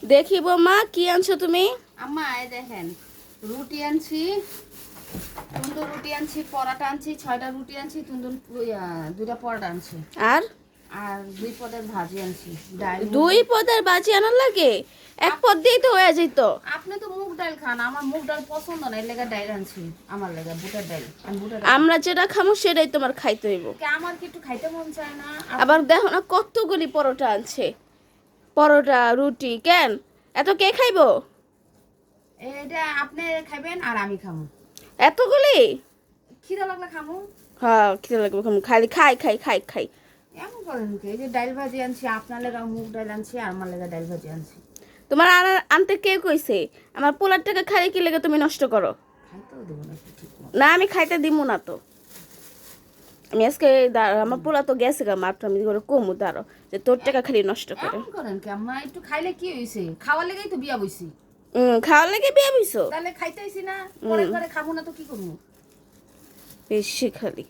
দেখি বৌমা কি আনছো তুমি? আম্মা এই দেখেন রুটি আনছি, তন্দুর রুটি আনছি, পরাটা আনছি, 6টা রুটি আনছি, তন্দুর 2টা পরাটা আনছি, আর আর 2 পদের ভাজি আনছি। ডাল, দুই পদের বাজি আনার লাগে? এক পদ দিয়েই তো হয়ে যেত। আপনি তো মুগ ডাল খান, আমার মুগ ডাল পছন্দ না, এর লেগে ডাল আনছি। আমার লেগে বুটের ডাল, আমি বুটের ডাল আমরা যেটা খামো সেটাই তোমার খাইতে হইব। আমার কি একটু খাইতে মন চায় না? আবার দেখো না কতগুলি পরোটা আনছে, পরোটা রুটি কেন এত কে খাইবো? এটা আপনি খাবেন আর আমি খাবো। এতগুলি? খিদা লাগলে খাবো। হ্যাঁ খিদে লাগবে, খালি খাই খাই খাই খাই। এমন করেন কি? এই যে ডাল ভাজি আনছি, আপনার লেগে মুগ ডাল আনছি, আর আমার লেগে ডাল ভাজি আনছি। তোমার আনতে কে কইছে? আমার পোলার টাকা খাই কি লেগে তুমি নষ্ট করো? খাইতেও দেবো না ঠিক মতো। না আমি খাইতে দিব না তো। আমি আজকে আমার পোলা তো গেছে গা মাত্র, আমি করে কমু দাঁড়ো যে তোর টাকা খালি নষ্ট করে। এমন করেন কি আম্মা? একটু খাইলে কি হইছে? খাওয়ার লেগেই তো বিয়া বইছি। খাওয়ার লাগে বিয়া বইছো? তাহলে খাইতে আইছি না, পরে খাবো না তো কি করবো? বেশি খালি